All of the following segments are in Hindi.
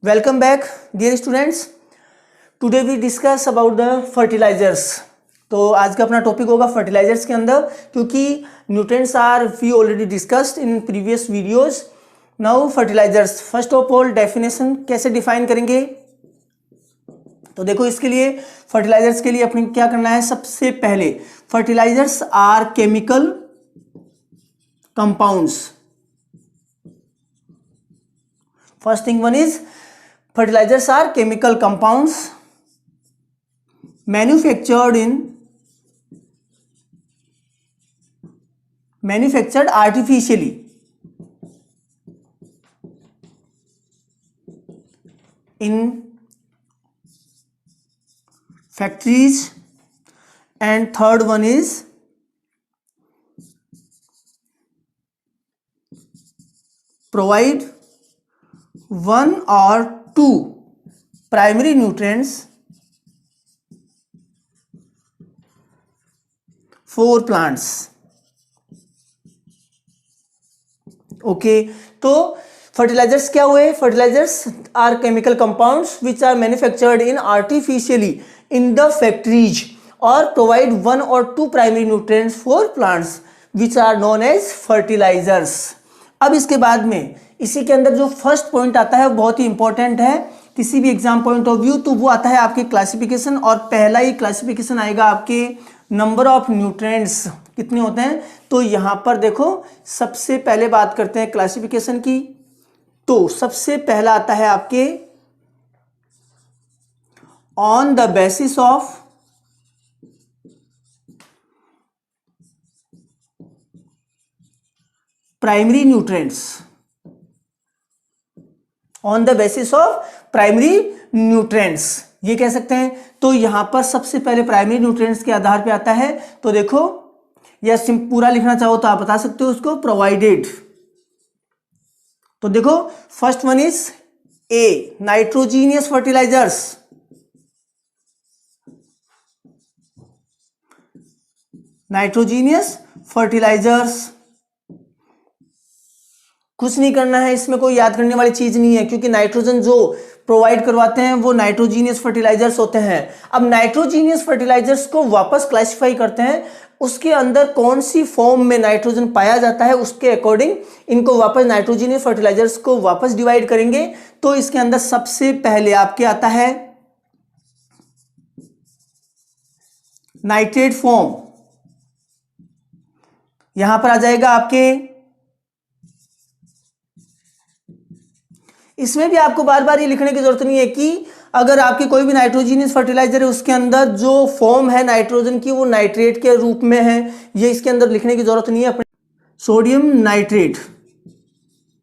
Welcome back, dear students. Today we discuss about the fertilizers. तो आज का अपना टॉपिक होगा फर्टिलाइजर्स के अंदर, क्योंकि nutrients are we already discussed in previous videos. Now fertilizers, first of all definition कैसे डिफाइन करेंगे. तो देखो, इसके लिए फर्टिलाइजर्स के लिए अपने क्या करना है. सबसे पहले fertilizers are chemical compounds. First thing one is fertilizers are chemical compounds manufactured artificially in factories. And third one is provide one or two primary nutrients for plants. Okay, तो फर्टिलाइजर्स क्या हुए. Fertilizers are chemical compounds which are manufactured in artificially in the factories और प्रोवाइड वन और two primary nutrients for plants which are known as fertilizers. अब इसके बाद में इसी के अंदर जो फर्स्ट पॉइंट आता है बहुत ही इंपॉर्टेंट है किसी भी एग्जाम पॉइंट ऑफ व्यू. तो वो आता है आपके क्लासिफिकेशन, और पहला ही क्लासिफिकेशन आएगा आपके नंबर ऑफ न्यूट्रिएंट्स कितने होते हैं. तो यहां पर देखो, सबसे पहले बात करते हैं क्लासिफिकेशन की. तो सबसे पहला आता है आपके on the basis of primary nutrients. On the basis of primary nutrients ये कह सकते हैं. तो यहां पर सबसे पहले प्राइमरी न्यूट्रिएंट्स के आधार पे आता है. तो देखो, या पूरा लिखना चाहो तो आप बता सकते हो उसको, प्रोवाइडेड. तो देखो, first one is a nitrogenous fertilizers. Nitrogenous fertilizers कुछ नहीं करना है, इसमें कोई याद करने वाली चीज नहीं है, क्योंकि नाइट्रोजन जो प्रोवाइड करवाते हैं वो नाइट्रोजीनियस फर्टिलाइजर्स होते हैं. अब नाइट्रोजीनियस फर्टिलाइजर्स को वापस क्लासिफाई करते हैं, उसके अंदर कौन सी फॉर्म में नाइट्रोजन पाया जाता है उसके अकॉर्डिंग इनको वापस नाइट्रोजीनियस फर्टिलाइजर्स को वापस डिवाइड करेंगे. तो इसके अंदर सबसे पहले आपके आता है नाइट्रेट फॉर्म. यहां पर आ जाएगा आपके, इसमें भी आपको बार बार ये लिखने की जरूरत नहीं है कि अगर आपकी कोई भी नाइट्रोजीनियस फर्टिलाइजर है उसके अंदर जो फॉर्म है नाइट्रोजन की वो नाइट्रेट के रूप में है, ये इसके अंदर लिखने की जरूरत नहीं है. अपने सोडियम नाइट्रेट,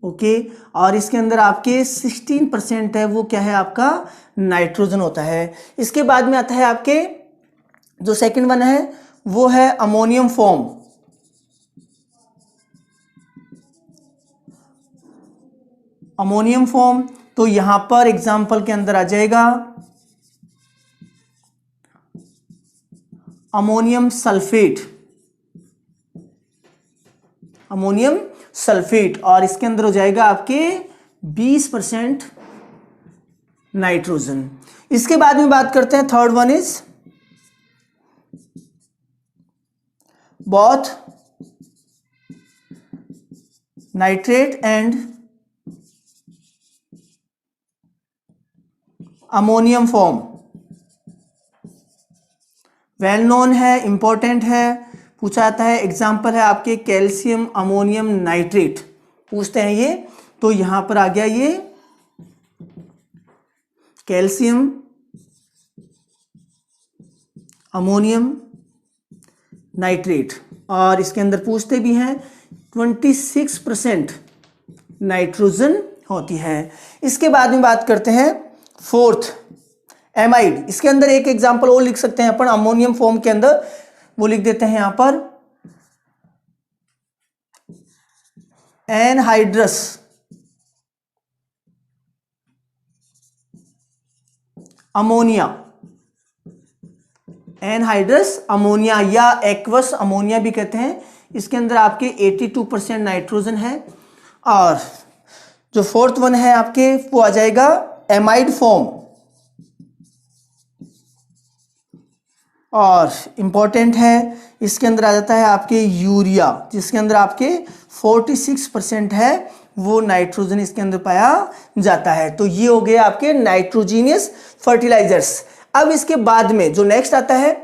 ओके, और इसके अंदर आपके 16% है वो क्या है आपका नाइट्रोजन होता है. इसके बाद में आता है आपके जो सेकंड वन है वो है अमोनियम फॉर्म. अमोनियम फॉर्म, तो यहां पर एग्जाम्पल के अंदर आ जाएगा अमोनियम सल्फेट. अमोनियम सल्फेट, और इसके अंदर हो जाएगा आपके 20% नाइट्रोजन. इसके बाद में बात करते हैं third one is both nitrate and ammonium form. Well known है, इंपॉर्टेंट है, पूछा जाता है. एग्जाम्पल है आपके कैल्शियम अमोनियम नाइट्रेट पूछते हैं ये. तो यहां पर आ गया ये कैल्शियम अमोनियम नाइट्रेट, और इसके अंदर पूछते भी हैं 26% नाइट्रोजन होती है. इसके बाद में बात करते हैं फोर्थ एमाइड. इसके अंदर एक एग्जांपल और लिख सकते हैं अपन अमोनियम फॉर्म के अंदर, वो लिख देते हैं यहां पर एनहाइड्रस अमोनिया. एनहाइड्रस अमोनिया या एक्वस अमोनिया भी कहते हैं. इसके अंदर आपके 82% नाइट्रोजन है। और जो फोर्थ वन है आपके वो आ जाएगा एमाइड फॉर्म, और इंपॉर्टेंट है इसके अंदर आ जाता है आपके यूरिया, जिसके अंदर आपके 46% है वो नाइट्रोजन इसके अंदर पाया जाता है। तो ये हो गए आपके नाइट्रोजीनियस फर्टिलाइजर्स। अब इसके बाद में जो नेक्स्ट आता है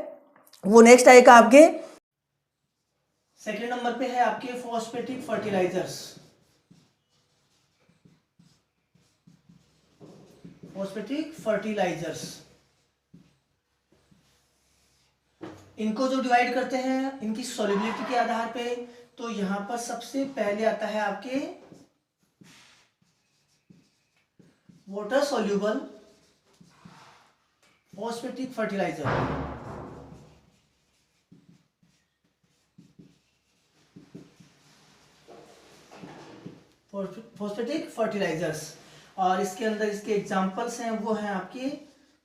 वो नेक्स्ट आएगा आपके सेकेंड नंबर पे है आपके फॉस्फेटिक फर्टिलाइजर्स। फॉस्फेटिक फर्टिलाइजर्स, इनको जो डिवाइड करते हैं इनकी सॉल्युबिलिटी के आधार पे, तो यहां पर सबसे पहले आता है आपके water soluble phosphatic fertilizer. Phosphatic fertilizers, और इसके अंदर इसके एग्जांपल्स हैं वो हैं आपके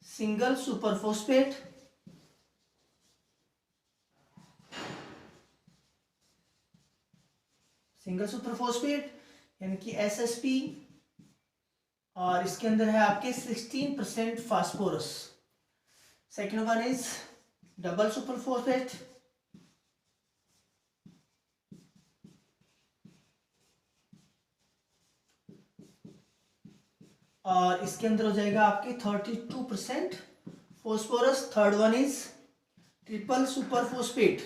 single super phosphate, single super phosphate यानी कि SSP, और इसके अंदर है आपके 16% phosphorus. Second one is double super phosphate, और इसके अंदर हो जाएगा आपके 32% phosphorus. Third one is triple super phosphate,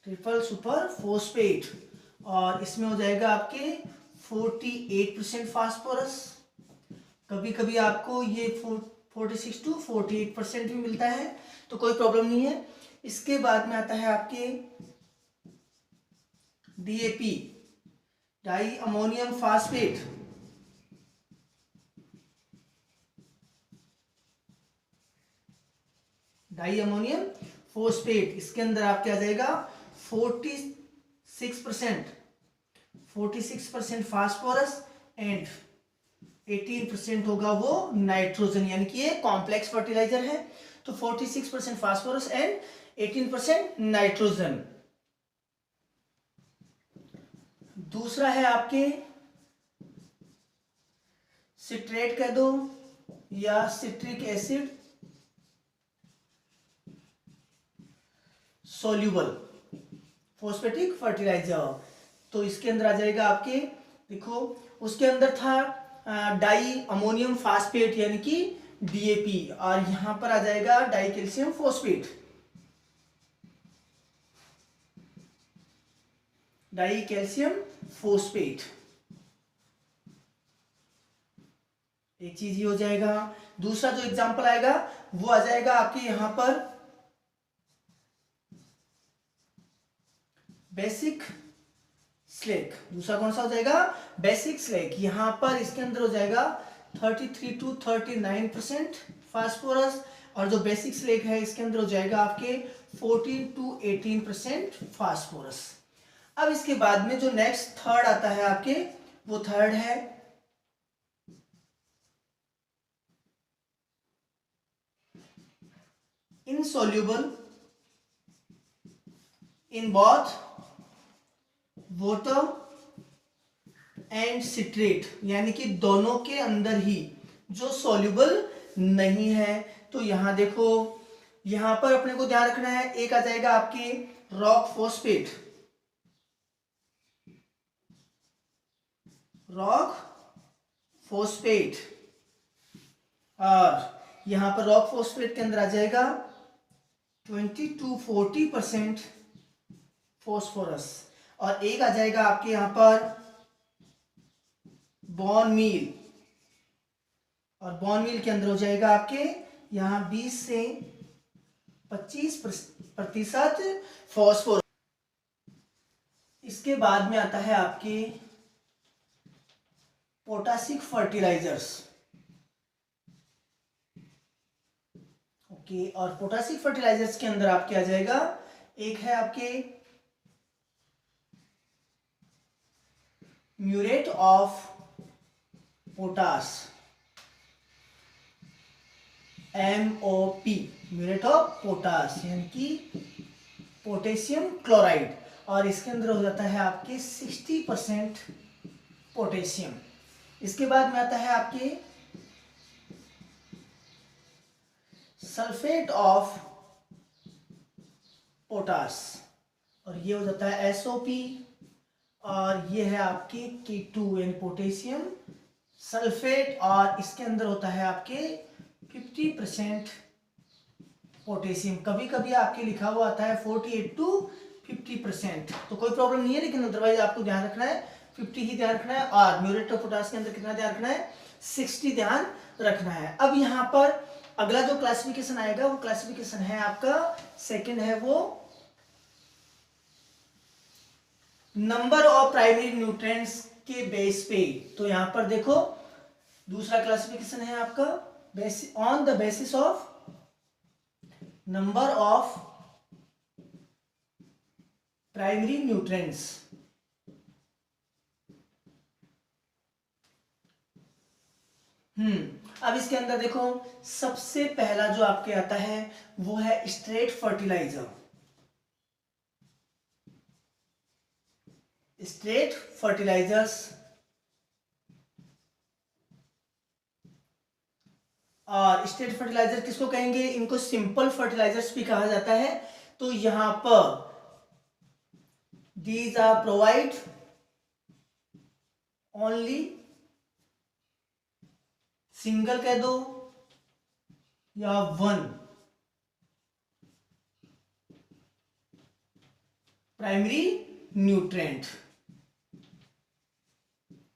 triple super phosphate, और इसमें हो जाएगा आपके 48% फास्फोरस। कभी कभी आपको ये 46 to 48% भी मिलता है, तो कोई प्रॉब्लम नहीं है। इसके बाद में आता है आपके DAP, di ammonium phosphate, di ammonium phosphate. इसके अंदर आपके आ जाएगा 46% फास्फोरस एंड 18% होगा वो नाइट्रोजन, यानी कि ये कॉम्प्लेक्स फर्टिलाइजर है। तो 46% फास्फोरस एंड 18% नाइट्रोजन। दूसरा है आपके सिट्रेट कह दो या citric acid soluble phosphatic fertilizer. तो इसके अंदर आ जाएगा आपके, देखो उसके अंदर था डाई अमोनियम फास्फेट यानी कि DAP, और यहां पर आ जाएगा die calcium phosphate, die calcium phosphate. एक चीज ये हो जाएगा। दूसरा जो एग्जांपल आएगा वो आ जाएगा आपके यहां पर बेसिक स्लेक। दूसरा कौन सा हो जाएगा? Basic slag. यहां पर इसके अंदर हो जाएगा 33 to 39% फास्फोरस, और जो बेसिक स्लेक है इसके अंदर हो जाएगा आपके 14 to 18% फास्फोरस। अब इसके बाद में जो नेक्स्ट थर्ड आता है आपके, वो थर्ड है insoluble in both water and citrate, यानी कि दोनों के अंदर ही जो सॉल्युबल नहीं है। तो यहां देखो, यहां पर अपने को ध्यान रखना है, एक आ जाएगा आपके रॉक फॉस्फेट, रॉक फॉस्फेट, और यहां पर रॉक फॉस्फेट के अंदर आ जाएगा 20 to 40% फॉस्फोरस, और एक आ जाएगा आपके यहां पर बॉन मील, और बॉन मील के अंदर हो जाएगा आपके यहां 20 से 25% फॉस्फोरस। इसके बाद में आता है आपके पोटासिक फर्टिलाइजर्स। ओके, और पोटासिक फर्टिलाइजर्स के अंदर आपके आ जाएगा, एक है आपके muriate of potash, MOP, muriate of potash यानी कि पोटेशियम क्लोराइड, और इसके अंदर हो जाता है आपके 60% पोटेशियम। इसके बाद में आता है आपके सल्फेट ऑफ पोटास, और ये हो जाता है SOP, और ये है आपके K2 यानी पोटेशियम सल्फेट, और इसके अंदर होता है आपके 50% पोटेशियम। कभी कभी आपके लिखा हुआ आता है 48 to 50%, तो कोई प्रॉब्लम नहीं है, लेकिन अदरवाइज आपको ध्यान रखना है 50 ही ध्यान रखना है। और म्यूरेट ऑफ पोटास के अंदर कितना ध्यान रखना है, 60 ध्यान रखना है। अब यहाँ पर अगला जो क्लासिफिकेशन आएगा वो क्लासिफिकेशन है आपका सेकंड है वो नंबर ऑफ प्राइमरी न्यूट्रिएंट्स के बेस पे। तो यहां पर देखो दूसरा क्लासिफिकेशन है आपका on the basis of number of primary nutrients. अब इसके अंदर देखो सबसे पहला जो आपके आता है वो है स्ट्रेट फर्टिलाइजर। स्ट्रेट फर्टिलाइजर्स, और स्ट्रेट फर्टिलाइजर किसको कहेंगे, इनको सिंपल फर्टिलाइजर्स भी कहा जाता है। तो यहां पर these are provide only, single कह दो या वन प्राइमरी न्यूट्रिएंट।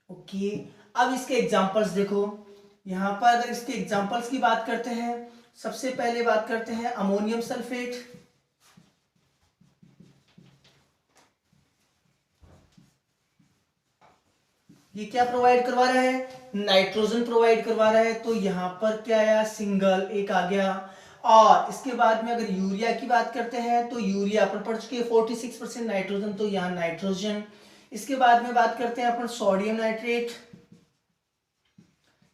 ओके, अब इसके एग्जांपल्स देखो। यहां पर अगर इसके एग्जांपल्स की बात करते हैं, सबसे पहले बात करते हैं अमोनियम सल्फेट। ये क्या प्रोवाइड करवा रहा है, नाइट्रोजन प्रोवाइड करवा रहा है। तो यहां पर क्या आया, सिंगल एक आ गया। और इसके बाद में अगर यूरिया की बात करते हैं तो यूरिया अपन पढ़ चुके हैं 46% नाइट्रोजन, तो यहाँ नाइट्रोजन। इसके बाद में बात करते हैं अपन सोडियम नाइट्रेट।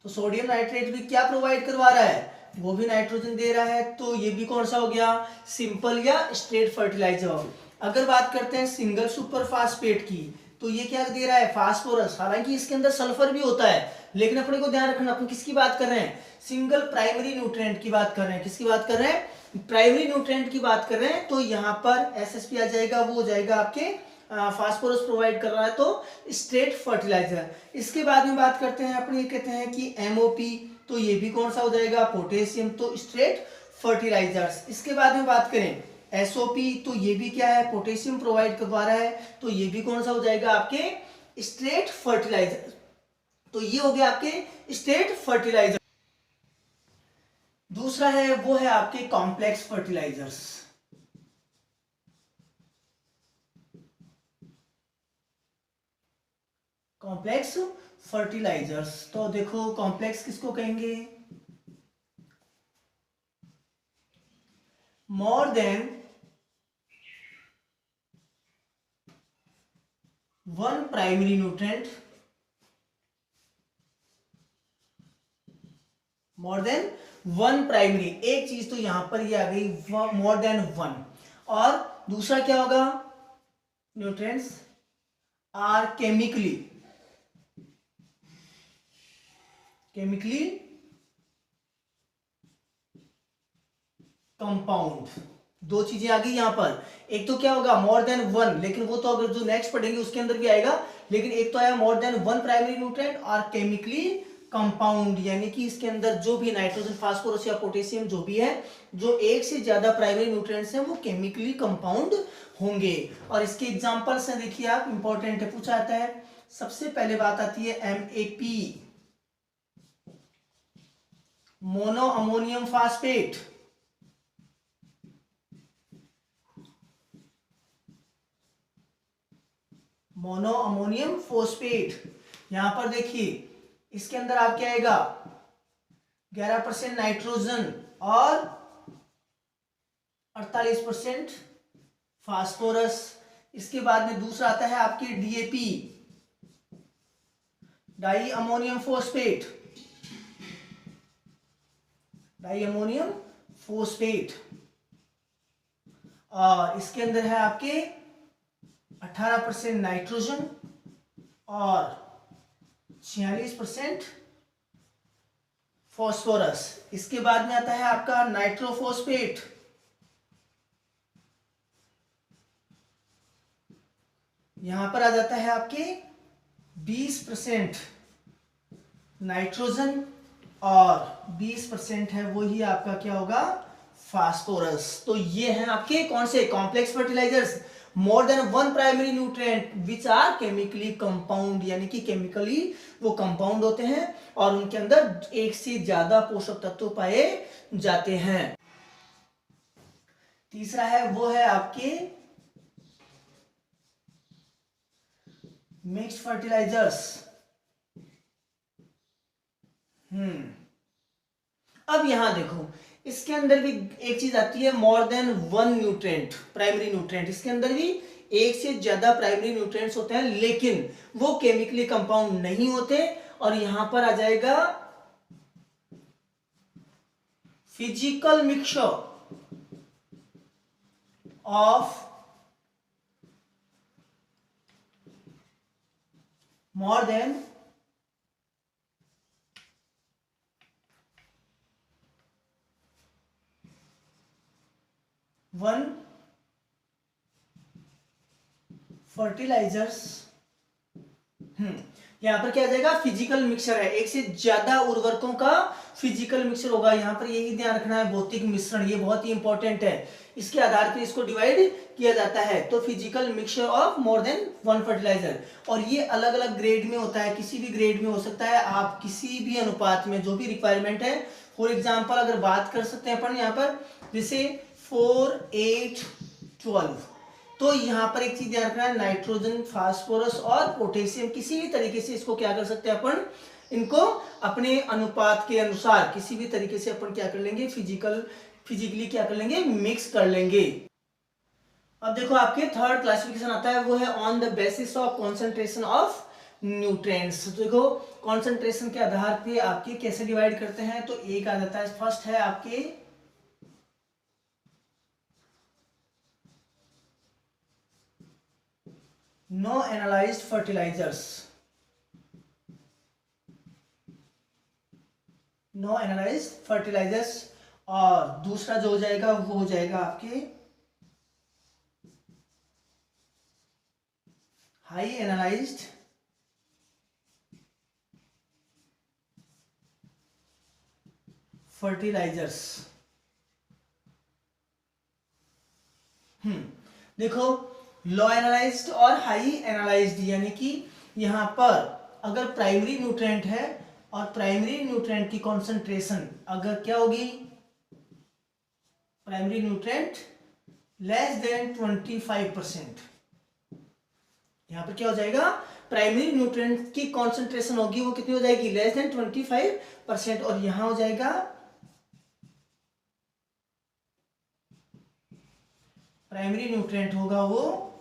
तो सोडियम नाइट्रेट भी क्या प्रोवाइड करवा रहा है, वो भी नाइट्रोजन दे रहा है। तो ये भी कौन सा हो गया, सिंपल या स्ट्रेट फर्टिलाइजर। अगर बात करते हैं सिंगल सुपर फास्फेट की, तो ये क्या दे रहा है, फास्फोरस। हालांकि इसके अंदर सल्फर भी होता है, लेकिन अपने को ध्यान रखना अपन किसकी बात कर रहे हैं, सिंगल प्राइमरी न्यूट्रिएंट की बात कर रहे हैं। किसकी बात कर रहे हैं, प्राइमरी न्यूट्रिएंट की बात कर रहे हैं। तो यहाँ पर SSP आ जाएगा, वो हो जाएगा आपके फास्फोरस प्रोवाइड कर रहा है, तो स्ट्रेट फर्टिलाइजर। इसके बाद में बात करते हैं अपन, ये कहते हैं कि MOP, तो ये भी कौन सा हो जाएगा, पोटेशियम, तो स्ट्रेट फर्टिलाइजर्स। इसके बाद में बात करें SOP, तो ये भी क्या है, पोटेशियम प्रोवाइड करवा रहा है, तो ये भी कौन सा हो जाएगा आपके स्ट्रेट फर्टिलाइजर। तो ये हो गया आपके स्ट्रेट फर्टिलाइजर। दूसरा है वो है आपके कॉम्प्लेक्स फर्टिलाइजर्स। कॉम्प्लेक्स फर्टिलाइजर्स, तो देखो कॉम्प्लेक्स किसको कहेंगे, मोर देन वन प्राइमरी न्यूट्रिएंट, मोर देन वन प्राइमरी, एक चीज तो यहां पर ये आ गई मोर देन वन। और दूसरा क्या होगा, न्यूट्रिएंट्स आर केमिकली कंपाउंड। दो चीजें आ गई यहां पर, एक तो क्या होगा मोर देन वन, लेकिन वो तो अगर जो नेक्स्ट पढ़ेंगे उसके अंदर भी आएगा, लेकिन एक तो आया मोर देन वन प्राइमरी न्यूट्रिएंट और केमिकली कंपाउंड, यानी कि इसके अंदर जो भी नाइट्रोजन फास्फोरस या पोटेशियम जो भी है, जो एक से ज्यादा प्राइमरी न्यूट्रिएंट्स हैं वो केमिकली कंपाउंड होंगे। और इसके एग्जांपल्स हैं, देखिए आप, इंपॉर्टेंट है, पूछा जाता है। सबसे पहले बात आती है MAP, mono ammonium phosphate. Mono ammonium phosphate, यहां पर देखिए इसके अंदर आप क्या आएगा, 11% नाइट्रोजन और 48% फास्फोरस। इसके बाद में दूसरा आता है आपके DAP, di ammonium phosphate, di ammonium phosphate. और इसके अंदर है आपके 18% नाइट्रोजन और 46% फॉस्फोरस। इसके बाद में आता है आपका नाइट्रोफॉस्फेट, यहां पर आ जाता है आपके 20% नाइट्रोजन और 20% है वो ही आपका क्या होगा, फास्फोरस। तो ये हैं आपके कौन से complex fertilizers, more than one primary nutrient which are chemically compound, यानी कि केमिकली वो कंपाउंड होते हैं और उनके अंदर एक से ज्यादा पोषक तत्व पाए जाते हैं। तीसरा है वो है आपके मिक्स्ड फर्टिलाइजर्स। अब यहां देखो, इसके अंदर भी एक चीज आती है मोर than one nutrient, primary nutrient. इसके अंदर भी एक से ज्यादा प्राइमरी न्यूट्रिएंट्स होते हैं, लेकिन वो केमिकली कंपाउंड नहीं होते। और यहां पर आ जाएगा physical mixture of more than one fertilizers. यहां पर क्या आ जाएगा, फिजिकल मिक्सचर है, एक से ज्यादा उर्वरकों का फिजिकल मिक्सचर होगा। यहां पर यही ध्यान रखना है, भौतिक मिश्रण, ये बहुत ही इंपॉर्टेंट है, इसके आधार पर इसको डिवाइड किया जाता है। तो physical mixture of more than one fertilizer, और ये अलग अलग ग्रेड में होता है, किसी भी ग्रेड में हो सकता है, आप किसी भी अनुपात में जो भी रिक्वायरमेंट है। फॉर एग्जाम्पल अगर बात कर सकते हैं अपन यहाँ पर, जैसे 4, 8, 12, तो यहां पर एक चीज ध्यान रखना है, नाइट्रोजन, फास्फोरस और पोटेशियम किसी भी तरीके से इसको क्या कर सकते हैं अपन, इनको अपने अनुपात के अनुसार किसी भी तरीके से अपन क्या कर लेंगे, फिजिकली क्या कर लेंगे, मिक्स कर लेंगे। अब देखो आपके थर्ड क्लासिफिकेशन आता है, वो है on the basis of concentration of nutrients. देखो कॉन्सेंट्रेशन के आधार पे आपके कैसे डिवाइड करते हैं, तो एक आ जाता है, फर्स्ट है आपके no analysed fertilizers, no analysed fertilizers, और दूसरा जो हो जाएगा वो हो जाएगा आपके हाई एनालाइज्ड फर्टिलाइजर्स। देखो लो एनालाइज्ड और हाई एनालाइज्ड, यानी कि यहां पर अगर प्राइमरी न्यूट्रिएंट है और प्राइमरी न्यूट्रिएंट की कॉन्सेंट्रेशन अगर क्या होगी, प्राइमरी न्यूट्रिएंट लेस देन 25%, यहां पर क्या हो जाएगा, प्राइमरी न्यूट्रिएंट की कॉन्सेंट्रेशन होगी वो कितनी हो जाएगी, लेस देन 25%, और यहां हो जाएगा प्राइमरी न्यूट्रिएंट होगा वो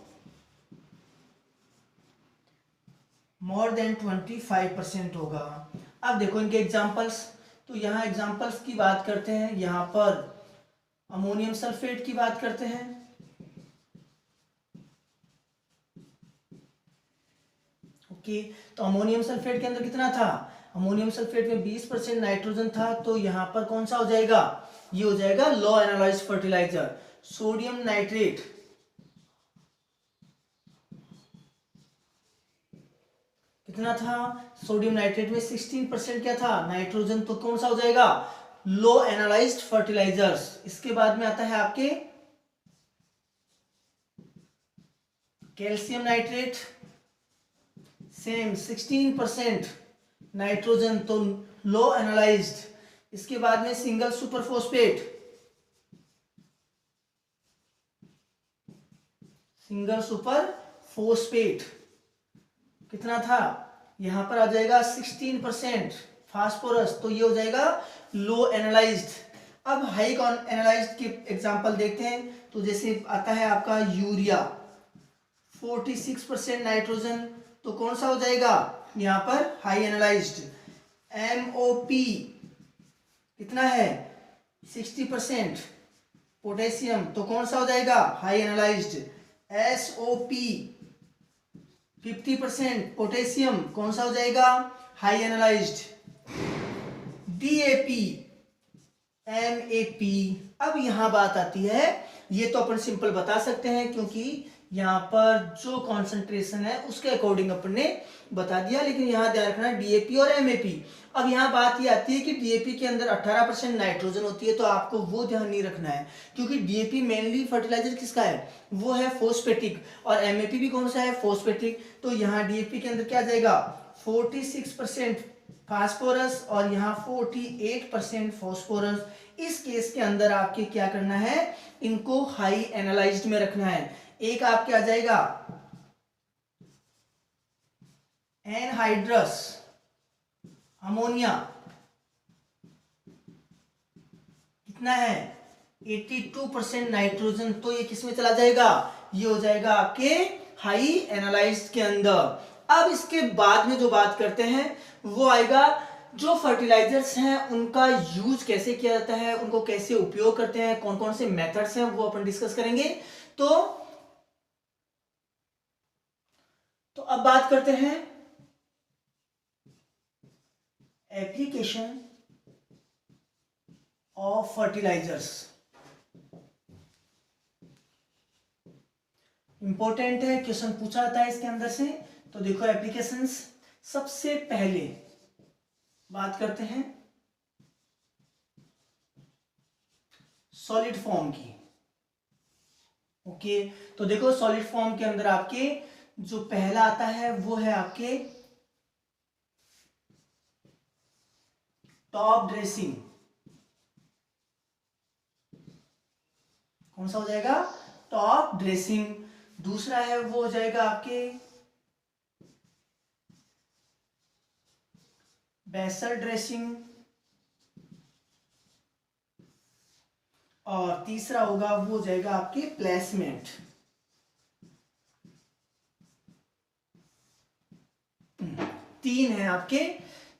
मोर देन 25% होगा। अब देखो इनके एग्जांपल्स, तो यहां एग्जांपल्स की बात करते हैं, यहां पर अमोनियम सल्फेट की बात करते हैं। ओके, तो अमोनियम सल्फेट के अंदर कितना था, अमोनियम सल्फेट में 20% नाइट्रोजन था, तो यहां पर कौन सा हो जाएगा, ये हो जाएगा लो एनालाइज्ड फर्टिलाइजर। सोडियम नाइट्रेट कितना था, सोडियम नाइट्रेट में 16% क्या था, नाइट्रोजन, तो कौन सा हो जाएगा, लो एनालाइज्ड फर्टिलाइजर्स। इसके बाद में आता है आपके कैल्शियम नाइट्रेट, सेम 16% नाइट्रोजन, तो लो एनालाइज्ड। इसके बाद में single super phosphate, single super phosphate कितना था, यहां पर आ जाएगा 16% फास्फोरस, तो ये हो जाएगा लो एनालाइज्ड। अब हाई एनालाइज्ड के एग्जांपल देखते हैं, तो जैसे आता है आपका यूरिया 46% नाइट्रोजन, तो कौन सा हो जाएगा यहां पर हाई एनालाइज्ड। MOP कितना है 60% पोटेशियम, तो कौन सा हो जाएगा हाई एनालाइज्ड। SOP 50% पोटेशियम कौन सा हो जाएगा, हाई एनालाइज्ड। DAP, MAP। अब यहां बात आती है, ये तो अपन सिंपल बता सकते हैं क्योंकि यहां पर जो कॉन्सेंट्रेशन है उसके अकॉर्डिंग अपन ने बता दिया, लेकिन यहां ध्यान रखना DAP और MAP। अब यहां बात ये आती है कि DAP के अंदर 18% नाइट्रोजन होती है, तो आपको वो ध्यान नहीं रखना है क्योंकि DAP मेनली फर्टिलाइजर किसका है, वो है फोस्फेटिक, और MAP भी कौन सा है, फोस्फेटिक। तो यहाँ DAP के अंदर क्या जाएगा, 46% फास्फोरस और यहाँ 48% फास्फोरस। इस केस के अंदर आपके क्या करना है, इनको हाई एनालाइज्ड में रखना है। एक आपके आ जाएगा एनहाइड्रस अमोनिया, कितना है 82% नाइट्रोजन, तो ये किस में चला जाएगा, ये हो जाएगा आपके हाई एनालाइज्ड के अंदर। अब इसके बाद में जो बात करते हैं वो आएगा जो फर्टिलाइजर्स हैं उनका यूज कैसे किया जाता है, उनको कैसे उपयोग करते हैं, कौन कौन से मेथड्स हैं वो अपन डिस्कस करेंगे। तो अब बात करते हैं एप्लीकेशन ऑफ फर्टिलाइजर्स। इंपॉर्टेंट है, क्वेश्चन पूछा जाता है इसके अंदर से। तो देखो एप्लीकेशंस, सबसे पहले बात करते हैं सॉलिड फॉर्म की। ओके, तो देखो सॉलिड फॉर्म के अंदर आपके जो पहला आता है वो है आपके टॉप ड्रेसिंग। कौन सा हो जाएगा, टॉप ड्रेसिंग। दूसरा है वो हो जाएगा आपके बेसल ड्रेसिंग, और तीसरा होगा वो हो जाएगा आपके प्लेसमेंट। तीन है आपके,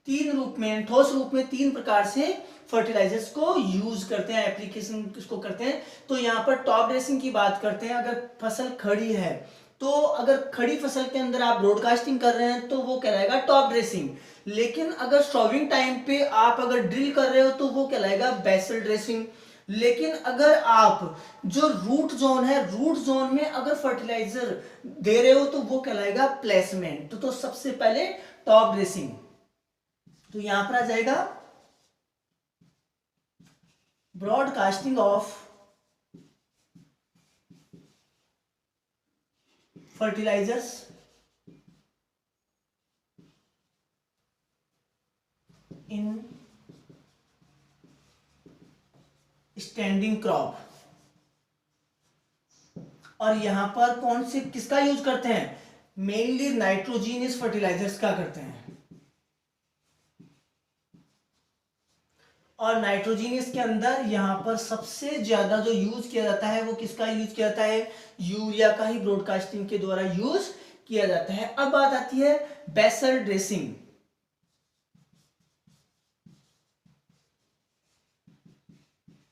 तीन रूप में, ठोस रूप में तीन प्रकार से फर्टिलाइजर्स को यूज करते हैं, एप्लीकेशन किसको करते हैं। तो यहाँ पर टॉप ड्रेसिंग की बात करते हैं। अगर फसल खड़ी है तो अगर खड़ी फसल के अंदर आप ब्रॉडकास्टिंग कर रहे हैं तो वो कहलाएगा टॉप ड्रेसिंग, लेकिन अगर स्टॉविंग टाइम पे आप अगर ड्रिल कर रहे हो तो वो कहलाएगा बेसल ड्रेसिंग। लेकिन अगर आप जो रूट जोन है, रूट जोन में अगर फर्टिलाइजर दे रहे हो तो वो कहलाएगा प्लेसमेंट। तो सबसे पहले टॉप ड्रेसिंग, तो यहां पर आ जाएगा broadcasting of fertilizers in standing crop. और यहां पर कौन से किसका यूज करते हैं, मेनली नाइट्रोजीनियस फर्टिलाइजर्स का करते हैं। और नाइट्रोजीनियस के अंदर यहां पर सबसे ज्यादा जो यूज किया जाता है वो किसका यूज किया जाता है, यूरिया का ही ब्रॉडकास्टिंग के द्वारा यूज किया जाता है। अब बात आती है बेसल ड्रेसिंग।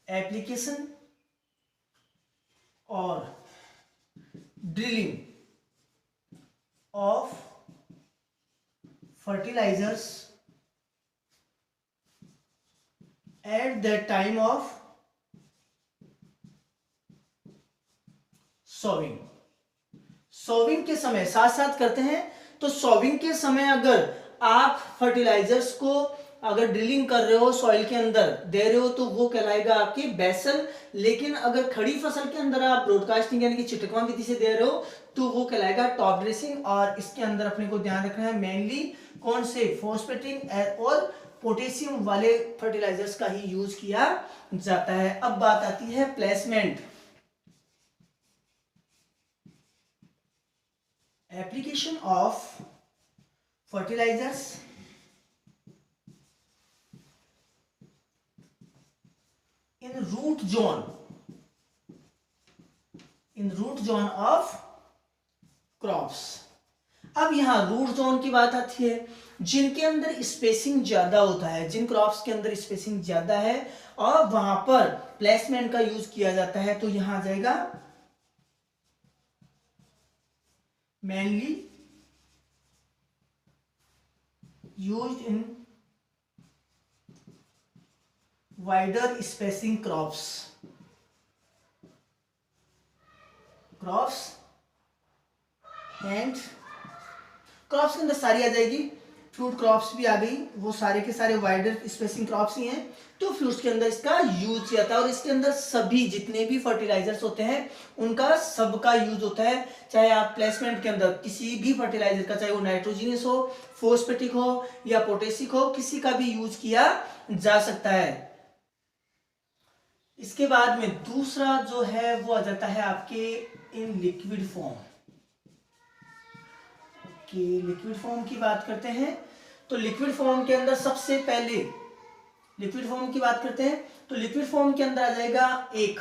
एप्लीकेशन और drilling of fertilizers at the time of sowing. Sowing के समय साथ साथ करते हैं। तो सोविंग के समय अगर आप फर्टिलाइजर्स को अगर ड्रिलिंग कर रहे हो, सॉइल के अंदर दे रहे हो तो वो कहलाएगा आपकी बेसल। लेकिन अगर खड़ी फसल के अंदर आप ब्रॉडकास्टिंग यानी कि छिटकवा विधि से दे रहे हो तो वो कहलाएगा टॉप ड्रेसिंग। और इसके अंदर अपने को ध्यान रखना है मेनली कौन से, फॉस्फेटिक और पोटेशियम वाले फर्टिलाइजर्स का ही यूज किया जाता है। अब बात आती है placement. Application of fertilizers in root zone of crops. अब यहां रूट जोन की बात आती है, जिनके अंदर स्पेसिंग ज्यादा होता है, जिन क्रॉप्स के अंदर स्पेसिंग ज्यादा है और वहां पर प्लेसमेंट का यूज किया जाता है। तो यहां आ जाएगा mainly used in wider spacing crops and crops के अंदर सारी आ जाएगी, फ्रूट क्रॉप्स भी आ गई, वो सारे के सारे वाइडर स्पेसिंग क्रॉप्स ही हैं। तो फ्रूट्स के अंदर इसका यूज किया था और इसके अंदर सभी जितने भी फर्टिलाइजर्स होते हैं उनका सबका यूज होता है। चाहे आप प्लेसमेंट के अंदर किसी भी फर्टिलाइजर का, चाहे वो नाइट्रोजिनस हो, फोस्फेटिक हो या पोटेशिक हो, किसी का भी यूज किया जा सकता है। इसके बाद में दूसरा जो है वो आ जाता है आपके in liquid form. Liquid form की बात करते हैं तो लिक्विड फॉर्म के अंदर सबसे पहले लिक्विड फॉर्म की बात करते हैं तो लिक्विड फॉर्म के अंदर आ जाएगा एक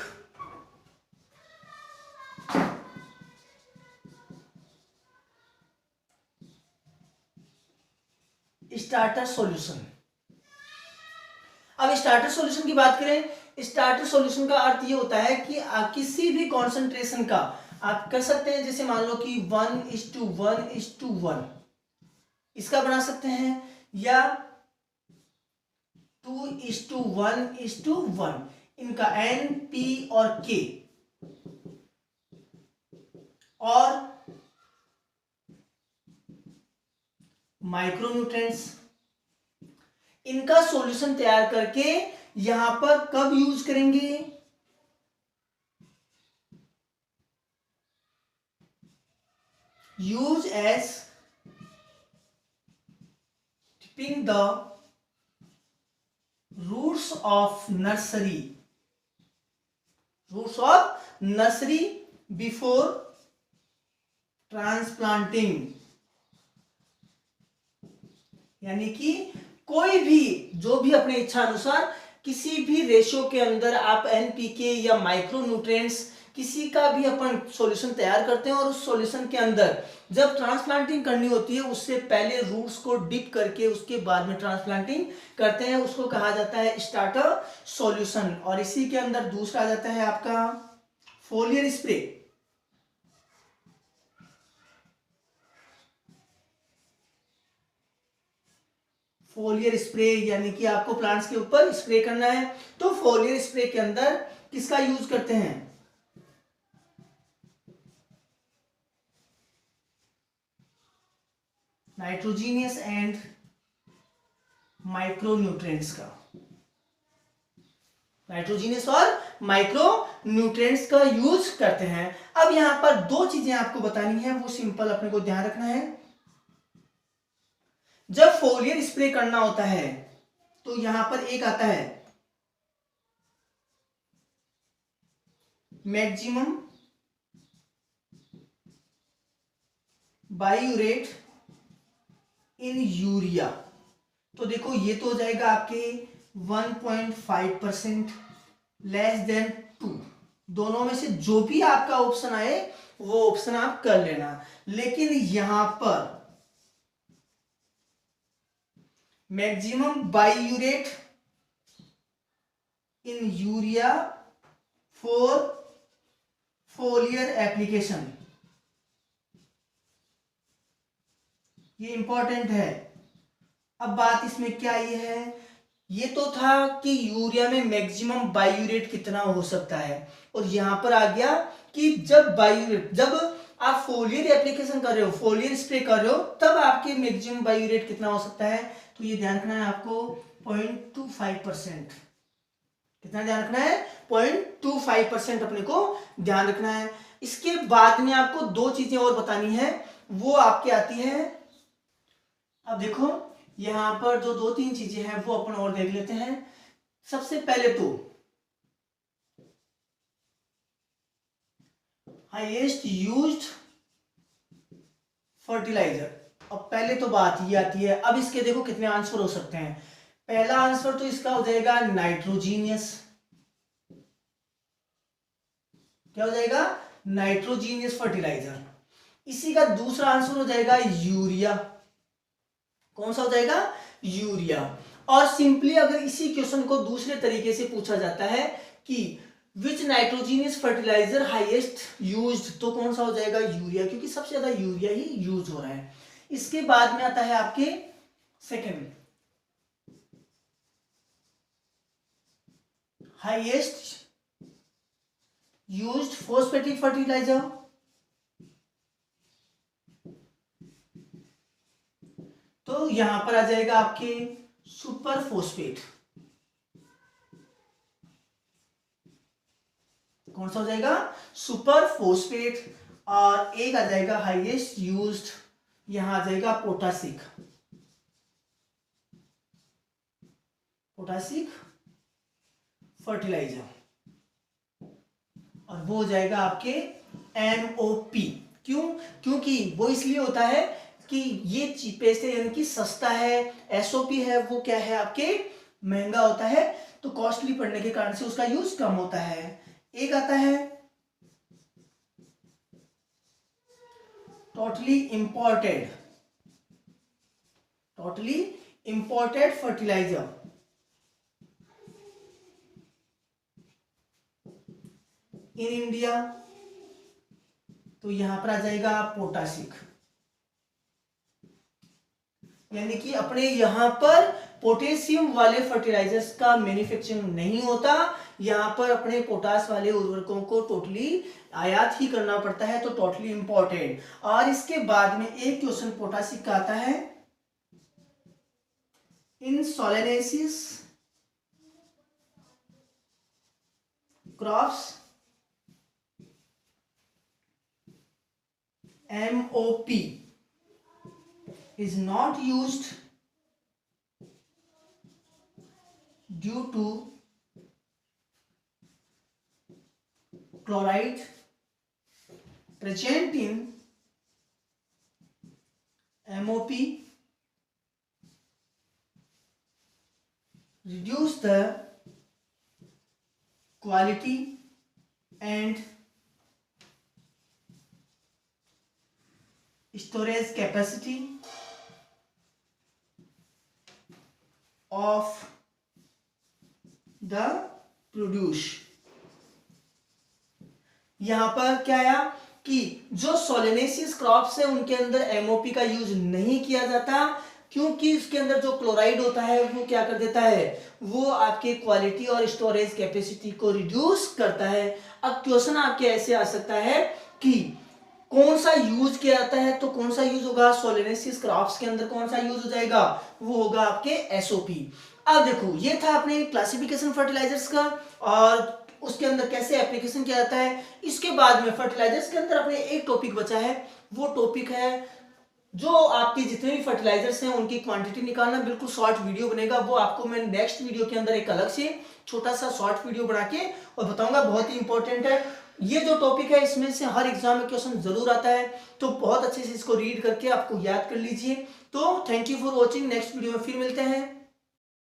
स्टार्टर सॉल्यूशन। अब स्टार्टर सॉल्यूशन की बात करें, स्टार्टर सॉल्यूशन का अर्थ ये होता है कि किसी भी कॉन्सेंट्रेशन का आप कर सकते हैं, जैसे मान लो कि 1:1:1 इसका बना सकते हैं या 2:1:1 इनका N, P और K और माइक्रोन्यूट्रिएंट्स इनका सॉल्यूशन तैयार करके यहां पर कब यूज करेंगे, use as tipping the roots of nursery before transplanting. यानी कि कोई भी जो भी अपने इच्छा अनुसार किसी भी रेशियो के अंदर आप एनपीके या माइक्रोन्यूट्रिएंट्स किसी का भी अपन सॉल्यूशन तैयार करते हैं और उस सॉल्यूशन के अंदर जब ट्रांसप्लांटिंग करनी होती है उससे पहले रूट्स को डिप करके उसके बाद में ट्रांसप्लांटिंग करते हैं, उसको कहा जाता है स्टार्टर सॉल्यूशन। और इसी के अंदर दूसरा आ जाता है आपका फोलियर स्प्रे। फोलियर स्प्रे यानी कि आपको प्लांट्स के ऊपर स्प्रे करना है, तो फोलियर स्प्रे के अंदर किसका यूज करते हैं, नाइट्रोजीनियस एंड माइक्रोन्यूट्रिएंट्स का, नाइट्रोजीनियस और माइक्रोन्यूट्रिएंट्स का यूज करते हैं। अब यहां पर दो चीजें आपको बतानी है, वो सिंपल अपने को ध्यान रखना है। जब फोलियर स्प्रे करना होता है तो यहां पर एक आता है मैक्सिमम बायूरेट इन यूरिया। तो देखो ये तो हो जाएगा आपके 1.5% लेस देन 2, दोनों में से जो भी आपका ऑप्शन आए वो ऑप्शन आप कर लेना। लेकिन यहां पर maximum biuret in urea for foliar application, ये इंपॉर्टेंट है। अब बात इसमें क्या ये है, ये तो था कि यूरिया में मैक्सिमम बायूरेट कितना हो सकता है, और यहां पर आ गया कि जब आप फोलियर एप्लीकेशन कर रहे हो, फोलियर स्प्रे कर रहे हो, तब आपके मैक्सिमम बायूरेट कितना हो सकता है। तो ये ध्यान रखना है आपको 0.25%, कितना ध्यान रखना है, 0.25% अपने को ध्यान रखना है। इसके बाद में आपको दो चीजें और बतानी है, वो आपके आती है। अब देखो यहां पर जो दो तीन चीजें हैं वो अपन और देख लेते हैं। सबसे पहले तो हाईएस्ट यूज्ड फर्टिलाइजर। अब पहले तो बात ये आती है, अब इसके देखो कितने आंसर हो सकते हैं। पहला आंसर तो इसका हो जाएगा नाइट्रोजीनियस, क्या हो जाएगा, नाइट्रोजीनियस फर्टिलाइजर। इसी का दूसरा आंसर हो जाएगा यूरिया, कौन सा हो जाएगा, यूरिया। और सिंपली अगर इसी क्वेश्चन को दूसरे तरीके से पूछा जाता है कि विच नाइट्रोजीनियस फर्टिलाइजर हाईएस्ट यूज्ड, तो कौन सा हो जाएगा, यूरिया, क्योंकि सबसे ज्यादा यूरिया ही यूज हो रहा है। इसके बाद में आता है आपके second, highest used phosphatic fertilizer, तो यहां पर आ जाएगा आपके सुपर फोस्फेट। कौन सा हो जाएगा? Super phosphate. और एक आ जाएगा हाईएस्ट यूज्ड, यहां आ जाएगा पोटासिक, पोटासिक फर्टिलाइजर, और वो हो जाएगा आपके MOP। क्यों? क्योंकि वो इसलिए होता है कि ये चीपेस्ट है, यानी कि सस्ता है। SOP है वो क्या है आपके महंगा होता है, तो कॉस्टली पड़ने के कारण से उसका यूज कम होता है। एक आता है totally imported, totally imported fertilizer, in India, तो यहां पर आ जाएगा पोटासिक। यानी कि अपने यहां पर पोटेशियम वाले फर्टिलाइजर्स का मैन्युफैक्चरिंग नहीं होता, यहां पर अपने पोटास वाले उर्वरकों को टोटली आयात ही करना पड़ता है, तो टोटली इंपॉर्टेंट। और इसके बाद में एक क्वेश्चन पोटासिक का आता है, इन सोलेनेसिस crops MOP is not used due to chloride present in MOP reduce the quality and storage capacity of the produce। यहां पर क्या आया कि जो सोलेनेसिस क्रॉप्स है उनके अंदर MOP का यूज नहीं किया जाता, क्योंकि इसके अंदर जो क्लोराइड होता है वो क्या कर देता है, वो आपके क्वालिटी और स्टोरेज कैपेसिटी को रिड्यूस करता है। अब क्वेश्चन आपके ऐसे आ सकता है कि कौन सा यूज किया जाता है, तो कौन सा यूज होगा सोलेनेसिस क्रॉप्स के अंदर, कौन सा यूज हो जाएगा, वो होगा आपके SOP। अब देखो ये था अपने क्लासिफिकेशन फर्टिलाइजर्स का, और उसके अंदर कैसे एप्लीकेशन किया जाता है। इसके बाद में फर्टिलाइजर्स के अंदर अपने एक टॉपिक बचा है, वो टॉपिक है जो आपके जितने भी फर्टिलाइजर्स हैं उनकी क्वांटिटी निकालना। बिल्कुल शॉर्ट वीडियो बनेगा, वो आपको मैं नेक्स्ट वीडियो के अंदर एक अलग से छोटा सा शॉर्ट वीडियो बना के और बताऊंगा, बहुत ही इंपॉर्टेंट है ये जो टॉपिक है। इसमें से हर एग्जाम में क्वेश्चन जरूर आता है, तो बहुत अच्छे से इसको रीड करके आपको याद कर लीजिए। तो thank you for watching, next video में फिर मिलते हैं।